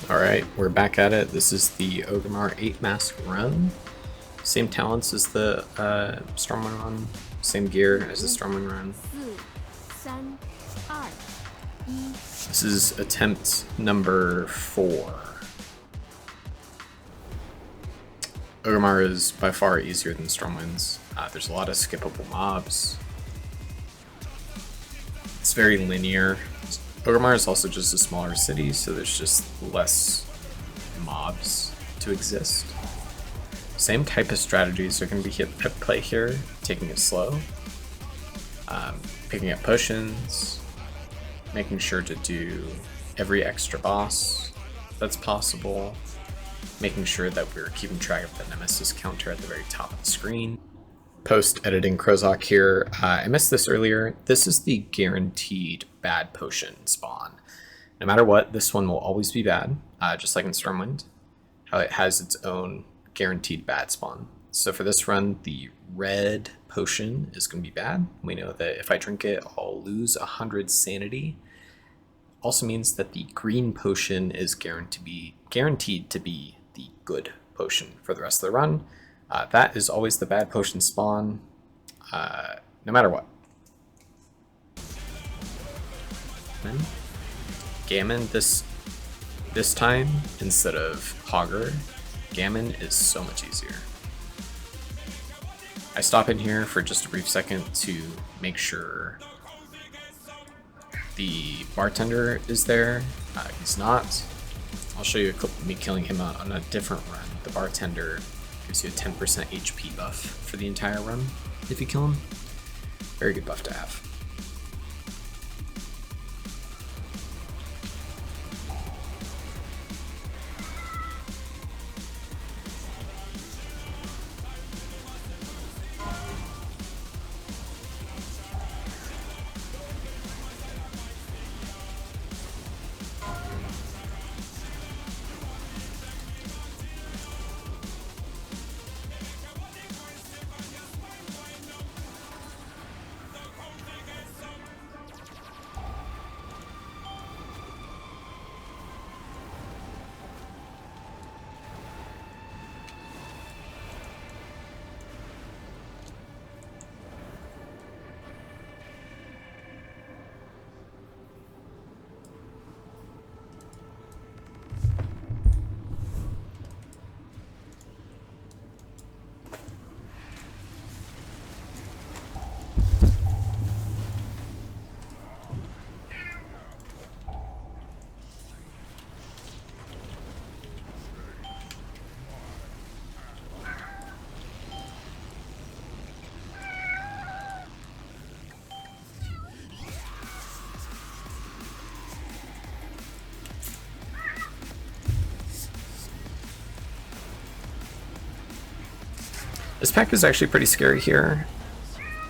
Alright, we're back at it. This is the Orgrimar 8 mask run. Same talents as the Stormwind run, same gear as the Stormwind run. This is attempt number 4. Orgrimar is by far easier than Stormwind's. There's a lot of skippable mobs. It's very linear. Orgrimar is also just a smaller city, so there's just less mobs to exist. Same type of strategies are going to be at play here, taking it slow, picking up potions, making sure to do every extra boss that's possible, making sure that we're keeping track of the nemesis counter at the very top of the screen. Post-editing Krozak here. I missed this earlier. This is the guaranteed bad potion spawn. No matter what, this one will always be bad, just like in Stormwind, how it has its own guaranteed bad spawn. So for this run, the red potion is going to be bad. We know that if I drink it, I'll lose 100 sanity. Also means that the green potion is guaranteed to be the good potion for the rest of the run. That is always the bad potion spawn, no matter what. Gammon this time instead of Hogger. Gammon is so much easier. I stop in here for just a brief second to make sure the bartender is there. He's not. I'll show you a clip of me killing him on a different run. The bartender gives you a 10% HP buff for the entire run if you kill him. Very good buff to have. This pack is actually pretty scary here.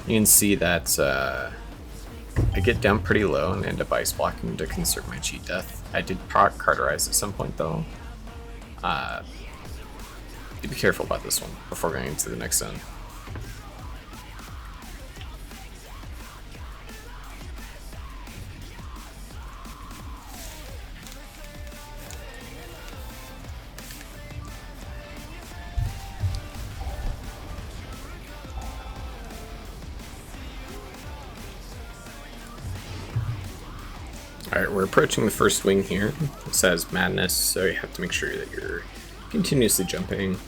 You can see that I get down pretty low and end up ice blocking to conserve my cheat death. I did proc Carterize at some point though. Be careful about this one before going into the next zone. Alright, we're approaching the first wing here. It says madness, so you have to make sure that you're continuously jumping.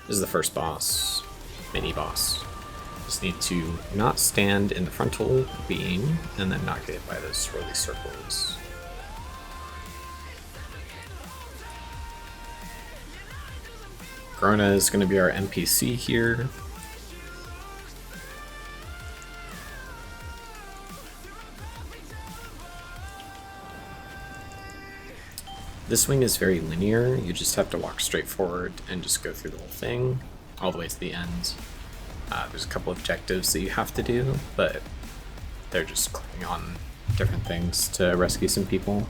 This is the first boss, mini boss. Just need to not stand in the frontal beam and then not get hit by those swirly circles. Grona is going to be our NPC here. This wing is very linear. You just have to walk straight forward and just go through the whole thing, all the way to the end. There's a couple objectives that you have to do, but they're just clicking on different things to rescue some people.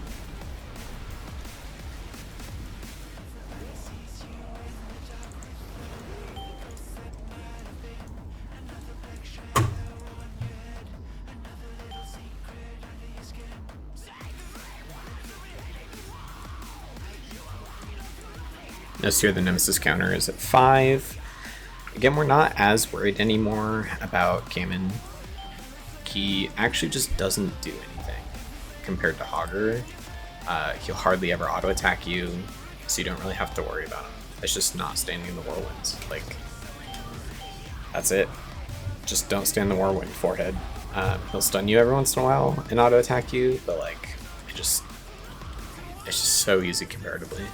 Notice here the Nemesis counter is at 5. Again, we're not as worried anymore about Gammon. He actually just doesn't do anything compared to Hogger. He'll hardly ever auto attack you, so you don't really have to worry about him. It's just not standing in the Whirlwinds. Like, that's it. Just don't stand the Whirlwind forehead. He'll stun you every once in a while and auto attack you, but like, it's just so easy comparatively.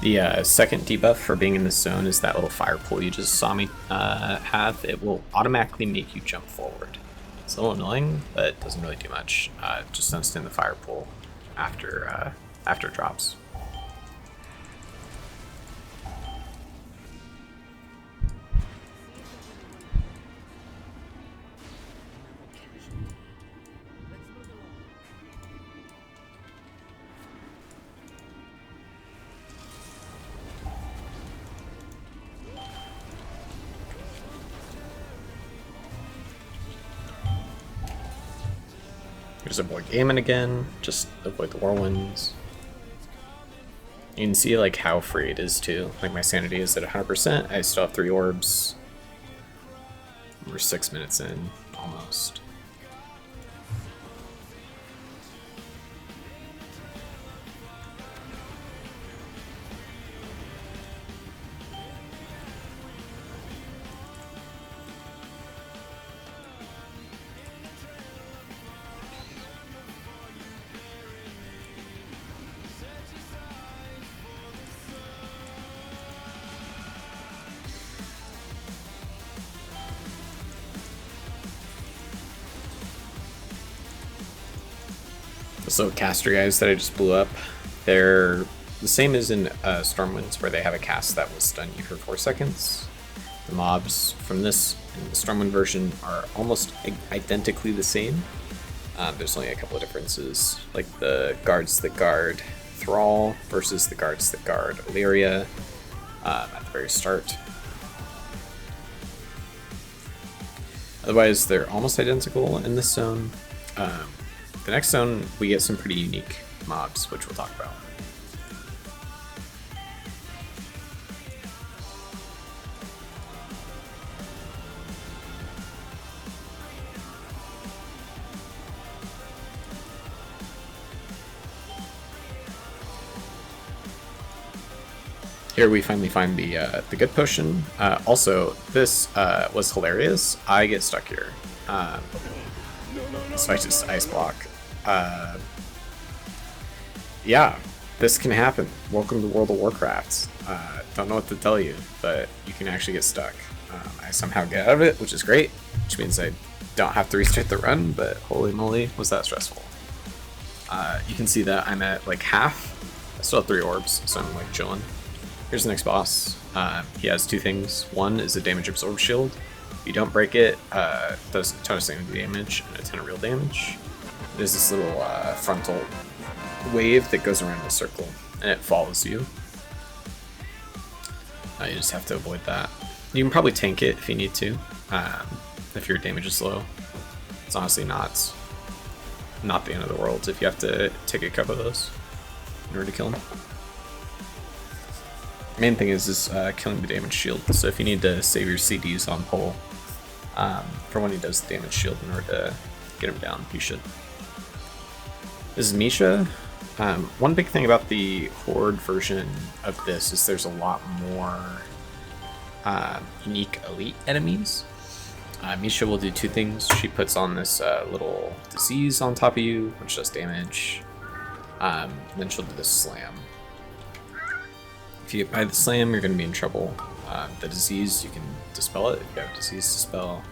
The second debuff for being in this zone is that little fire pool you just saw me have. It will automatically make you jump forward. It's a little annoying, but it doesn't really do much. Just don't stand the fire pool after it drops. Just avoid Gammon again, just avoid the Whirlwinds. You can see like how free it is too. Like my sanity is at 100%, I still have 3 orbs. We're 6 minutes in, almost. So caster guys that I just blew up, they're the same as in Stormwinds, where they have a cast that will stun you for 4 seconds. The mobs from this and the Stormwind version are almost identically the same. There's only a couple of differences, like the guards that guard Thrall versus the guards that guard Illyria at the very start. Otherwise, they're almost identical in this zone. The next zone, we get some pretty unique mobs, which we'll talk about. Here we finally find the good potion. Also, this was hilarious. I get stuck here. So I just ice block. Yeah, this can happen. Welcome to World of Warcraft. Don't know what to tell you, but you can actually get stuck. I somehow get out of it, which is great, which means I don't have to restart the run, but holy moly, was that stressful. You can see that I'm at like half. I still have 3 orbs, so I'm like chilling. Here's the next boss. He has 2 things. One is a damage absorb shield. If you don't break it, does a ton of sanity damage and a ton of real damage. There's this little frontal wave that goes around a circle, and it follows you. You just have to avoid that. You can probably tank it if you need to, if your damage is low. It's honestly not the end of the world if you have to take a couple of those in order to kill him. Main thing is killing the damage shield, so if you need to save your CDs on pull for when he does the damage shield in order to get him down, you should. This is Misha. One big thing about the Horde version of this is there's a lot more unique elite enemies. Misha will do 2 things. She puts on this little disease on top of you, which does damage. Then she'll do this slam. If you get by the slam, you're going to be in trouble. The disease, you can dispel it if you have disease dispel.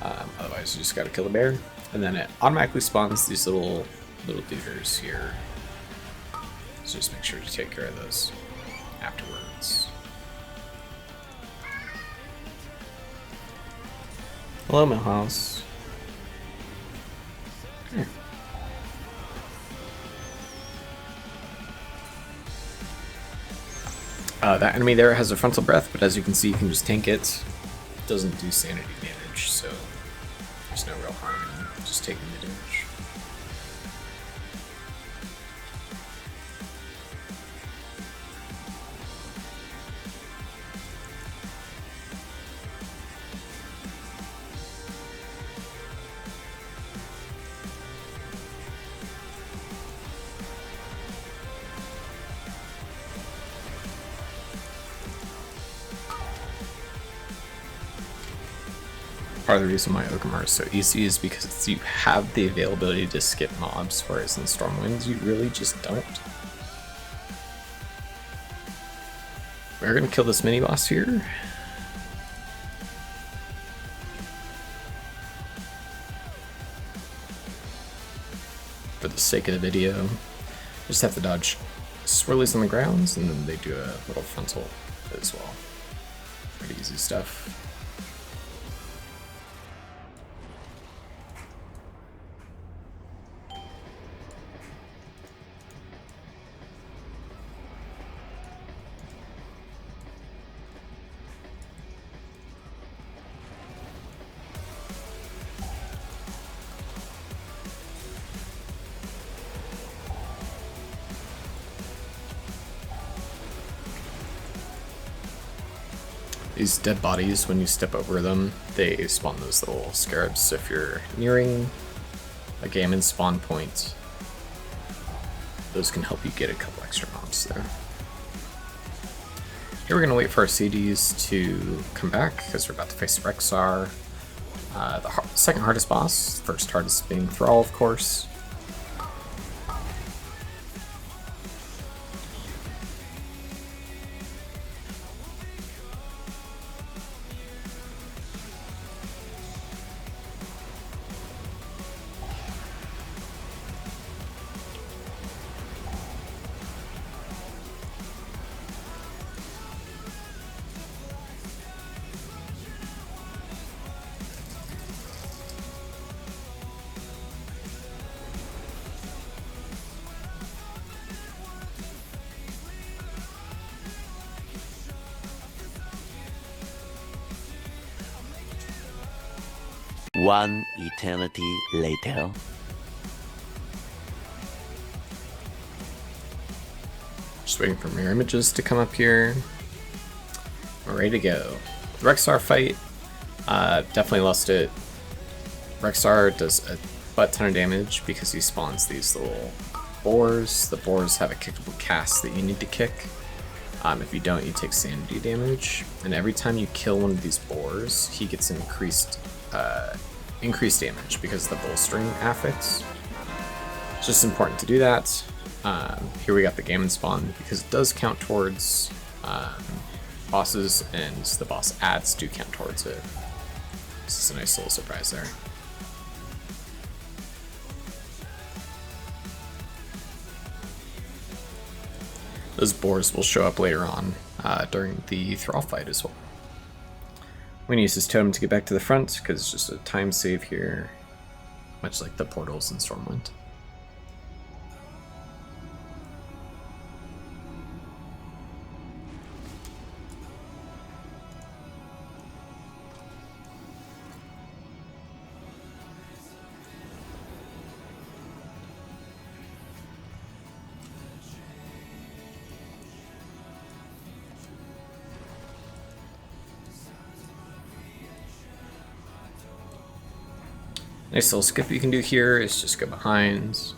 Otherwise, you just got to kill the bear. And then it automatically spawns these little duders here. So just make sure to take care of those afterwards. Hello, Millhouse. Here. That enemy there has a frontal breath, but as you can see, you can just tank it. It doesn't do sanity damage, so there's no real harm in just taking the damage. Part of the reason why Orgrimar is so easy is because you have the availability to skip mobs, whereas in Stormwinds you really just don't. We're gonna kill this mini boss here. For the sake of the video, just have to dodge swirlies on the grounds, and then they do a little frontal as well. Pretty easy stuff. These dead bodies, when you step over them, they spawn those little scarabs. So if you're nearing a gammon spawn point, those can help you get a couple extra mobs there. Here we're going to wait for our CDs to come back, because we're about to face Rexar. The second hardest boss, first hardest being Thrall, of course. One eternity later. Just waiting for mirror images to come up here. We're ready to go. The Rexar fight, definitely lost it. Rexar does a butt ton of damage because he spawns these little boars. The boars have a kickable cast that you need to kick. If you don't, you take sanity damage. And every time you kill one of these boars, he gets increased damage because of the bolstering affix. It's just important to do that. Here we got the gammon spawn because it does count towards bosses, and the boss ads do count towards it. This is a nice little surprise there. Those boars will show up later on during the Thrall fight as well. I'm going to use this totem to get back to the front because it's just a time save here, much like the portals in Stormwind. Nice little skip you can do here is just go behind.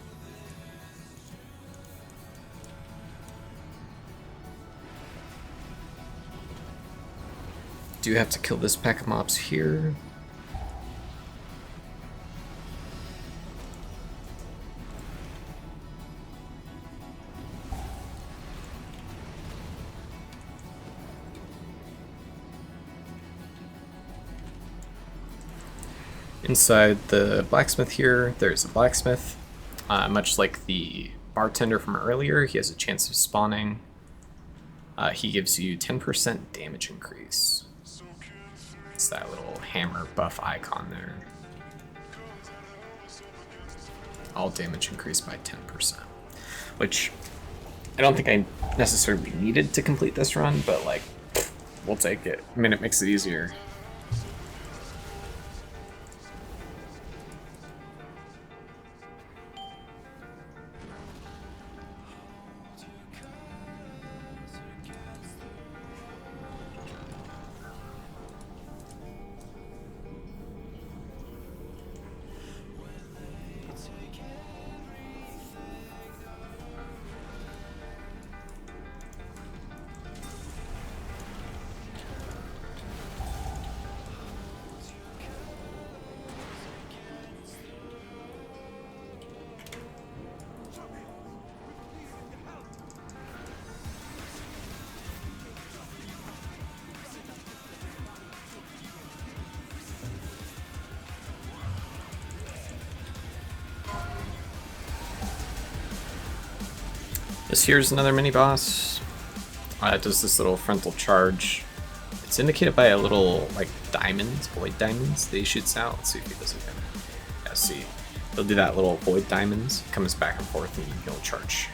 Do have to kill this pack of mobs here. Inside the blacksmith here, there's a blacksmith. Much like the bartender from earlier, he has a chance of spawning. He gives you 10% damage increase. It's that little hammer buff icon there. All damage increased by 10%. Which, I don't think I necessarily needed to complete this run, but like, we'll take it. I mean, it makes it easier. This here's another mini boss. It does this little frontal charge. It's indicated by a little like diamonds, void diamonds that he shoots out. Let's see if he does it again. Yeah, see, he'll do that little void diamonds, comes back and forth, and he'll charge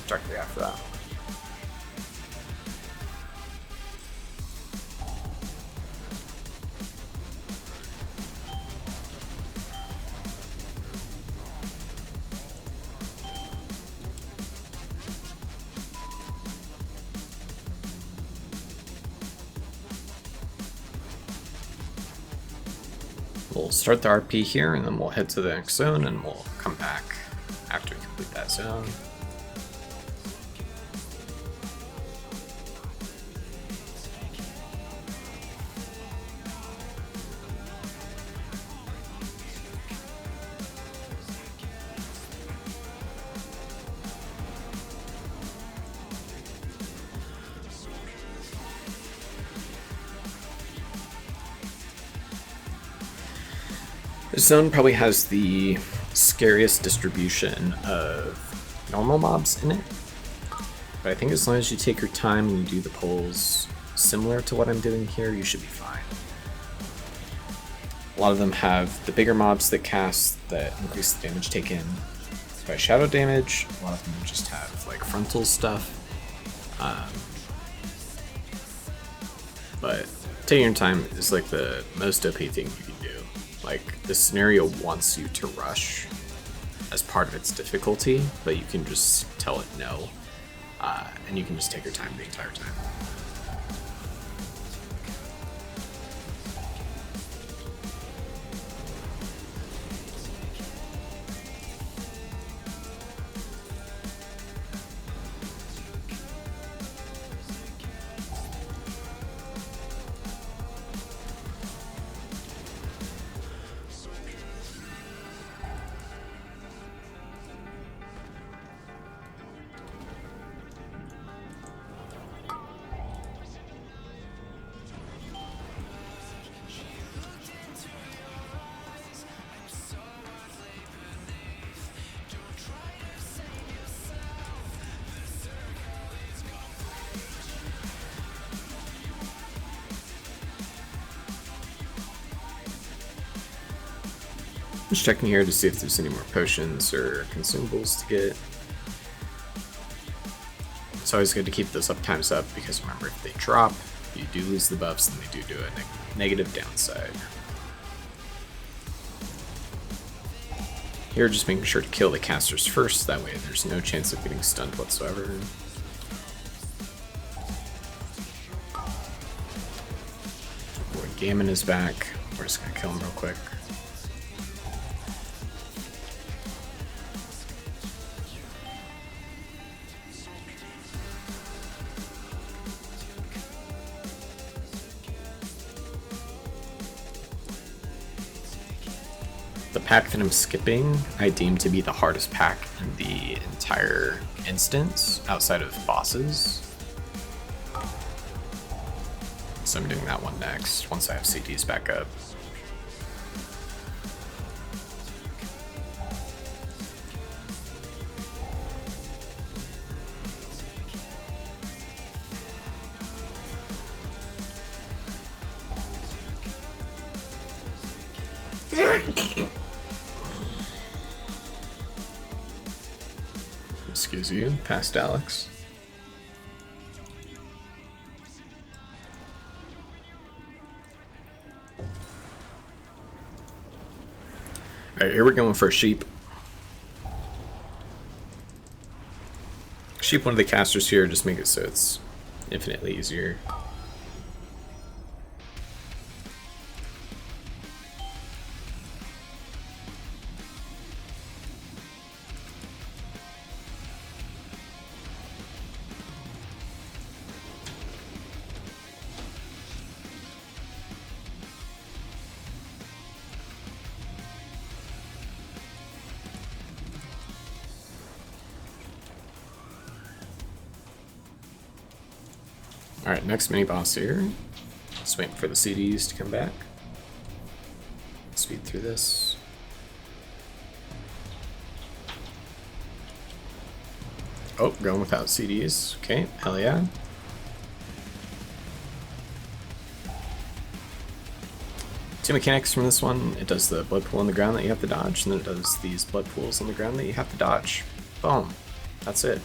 directly after that. We'll start the RP here, and then we'll head to the next zone, and we'll come back after we complete that zone. This zone probably has the scariest distribution of normal mobs in it, but I think as long as you take your time and you do the pulls similar to what I'm doing here, you should be fine. A lot of them have the bigger mobs that cast that increase the damage taken by shadow damage. A lot of them just have like frontal stuff. But taking your time is like the most OP thing you can do. Like, this scenario wants you to rush as part of its difficulty, but you can just tell it no, and you can just take your time the entire time. Just checking here to see if there's any more potions or consumables to get. It's always good to keep those uptimes up because remember, if they drop, you do lose the buffs and they do a negative downside. Here, just making sure to kill the casters first, that way there's no chance of getting stunned whatsoever. Void Gammon is back. We're just gonna kill him real quick. The pack that I'm skipping, I deem to be the hardest pack in the entire instance, outside of bosses. So I'm doing that one next, once I have CDs back up. Excuse you, past Alex. Alright, here we're going for a sheep. Sheep one of the casters here, just make it so it's infinitely easier. Alright, next mini boss here. Just waiting for the CDs to come back. Speed through this. Oh, going without CDs. Okay, hell yeah. Two mechanics from this one. It does the blood pool on the ground that you have to dodge, and then it does these blood pools on the ground that you have to dodge. Boom. That's it.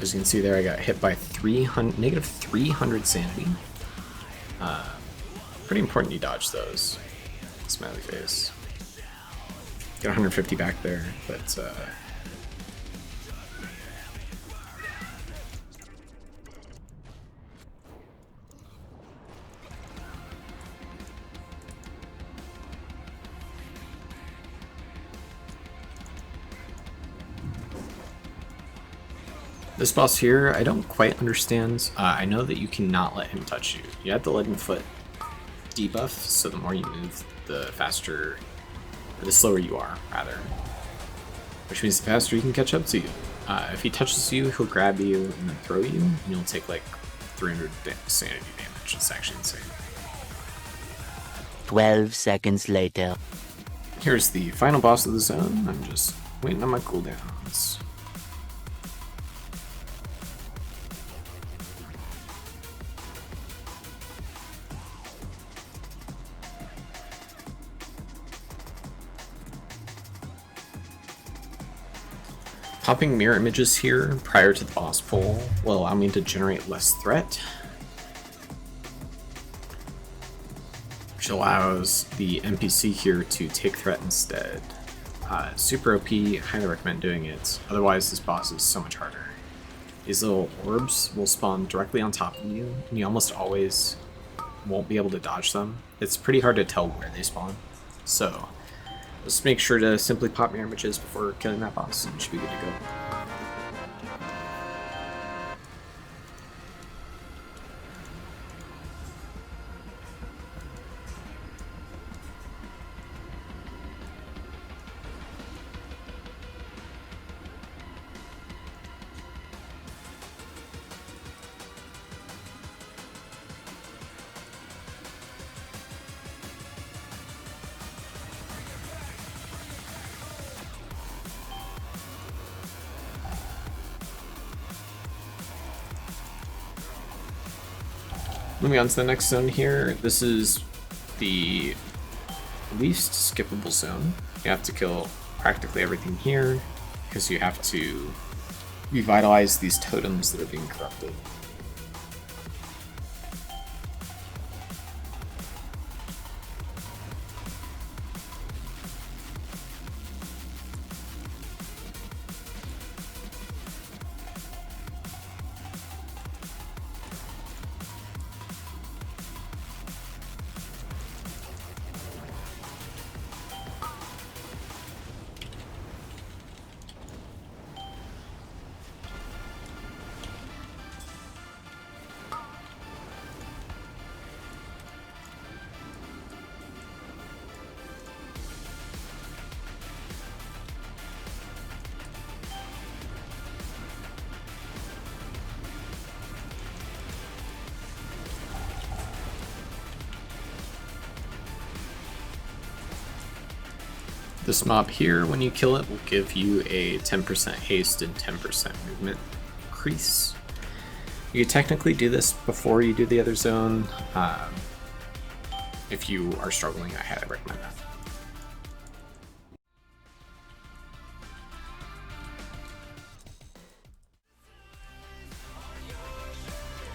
As you can see there, I got hit by negative 300 sanity. Pretty important you dodge those. Smiley face. Get 150 back there, but this boss here, I don't quite understand. I know that you cannot let him touch you. You have to let him foot debuff, so the more you move, the faster, or the slower you are, rather. Which means the faster he can catch up to you. If he touches you, he'll grab you and then throw you, and you'll take like 300 sanity damage. It's actually insane. 12 seconds later. Here's the final boss of the zone. I'm just waiting on my cooldowns. Popping mirror images here prior to the boss pull will allow me to generate less threat, which allows the NPC here to take threat instead. Super OP, highly recommend doing it, otherwise this boss is so much harder. These little orbs will spawn directly on top of you, and you almost always won't be able to dodge them. It's pretty hard to tell where they spawn, so just make sure to simply pop mirror images before killing that boss, and you should be good to go. Moving on to the next zone here, this is the least skippable zone. You have to kill practically everything here because you have to revitalize these totems that are being corrupted. This mob here, when you kill it, will give you a 10% haste and 10% movement increase. You technically do this before you do the other zone. If you are struggling, I highly recommend that.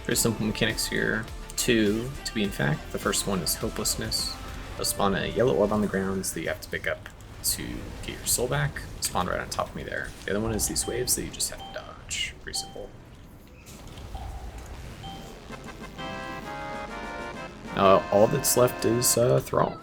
Very simple mechanics here. Two, to be in fact. The first one is hopelessness. They'll spawn a yellow orb on the ground that you have to pick up to get your soul back. Spawn right on top of me there. The other one is these waves that you just have to dodge. Pretty simple. All that's left is Thrall.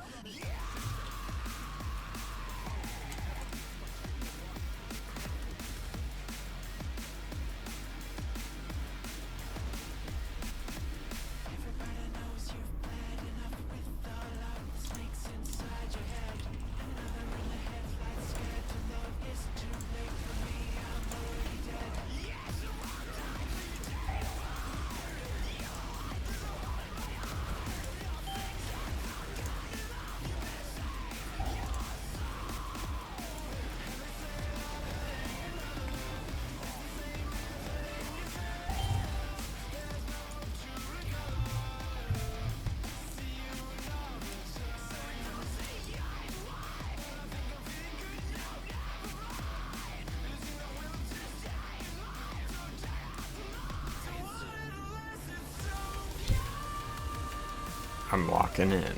I'm locking in.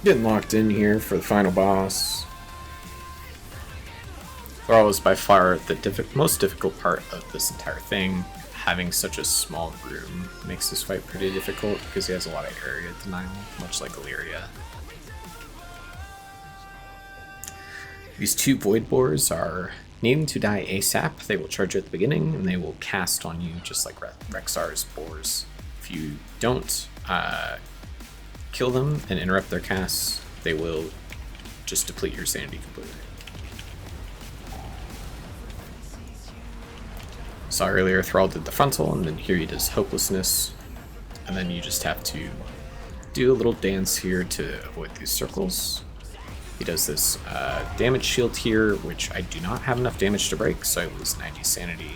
Getting locked in here for the final boss. Thrall is by far the most difficult part of this entire thing. Having such a small room makes this fight pretty difficult because he has a lot of area denial, much like Illyria. These two Void Boars are needing to die ASAP. They will charge you at the beginning and they will cast on you just like Rexar's Boars. If you don't kill them and interrupt their casts, they will just deplete your sanity completely. Saw earlier Thrall did the frontal, and then here he does hopelessness, and then you just have to do a little dance here to avoid these circles. He does this damage shield here, which I do not have enough damage to break, so I lose 90 sanity.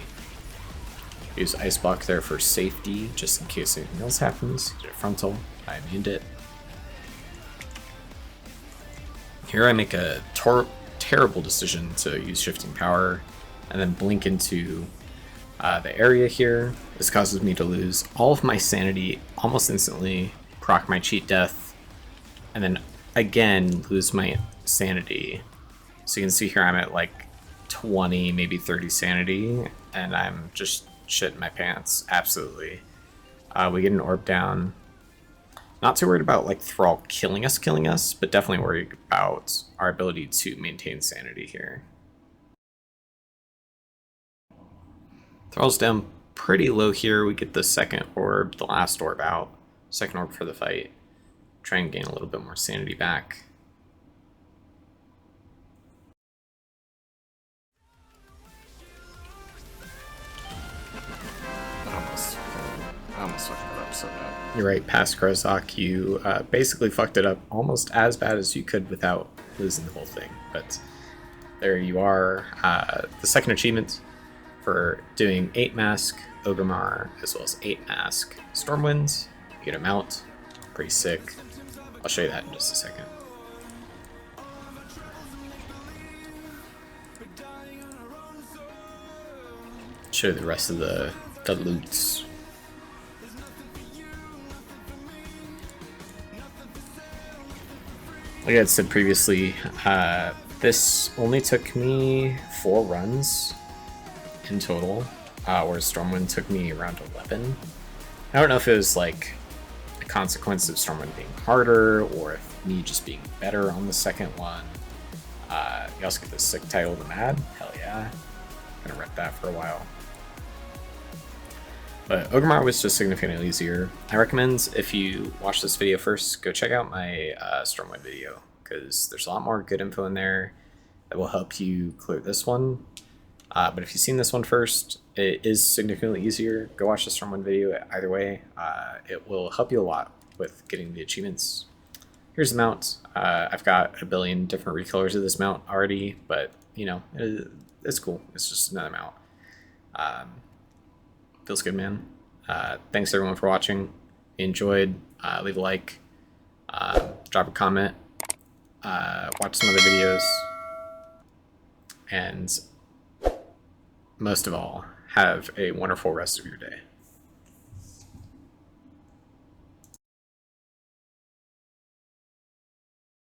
Use Ice Block there for safety, just in case anything else happens. Did a frontal, I imuned it. Here I make a terrible decision to use Shifting Power, and then blink into the area here. This causes me to lose all of my sanity almost instantly, proc my cheat death, and then again lose my sanity. So you can see here I'm at like 20, maybe 30 sanity, and I'm just shitting my pants, absolutely. We get an orb down. Not too worried about like Thrall killing us, but definitely worried about our ability to maintain sanity here. Thrall's down pretty low here. We get the second orb, the last orb out. Second orb for the fight. Try and gain a little bit more sanity back. I almost fucked it up so bad. You're right, past Krozak, you basically fucked it up almost as bad as you could without losing the whole thing. But there you are. The second achievement for doing 8 Mask Orgrimar as well as 8 Mask Stormwind. You get a mount. Pretty sick. I'll show you that in just a second. Show you the rest of the loots. Like I said previously, this only took me 4 runs in total, whereas Stormwind took me around 11. I don't know if it was like a consequence of Stormwind being harder, or if me just being better on the second one. You also get the sick title, The Mad. Hell yeah. Gonna rep that for a while. But Orgrimar was just significantly easier. I recommend if you watch this video first, go check out my Stormwind video, because there's a lot more good info in there that will help you clear this one. But if you've seen this one first, it is significantly easier. Go watch the Stormwind video either way. It will help you a lot with getting the achievements. Here's the mount. I've got a billion different recolors of this mount already, but you know, it's cool. It's just another mount. Feels good, man. Thanks everyone for watching. If you enjoyed, leave a like, drop a comment, watch some other videos, and most of all, have a wonderful rest of your day.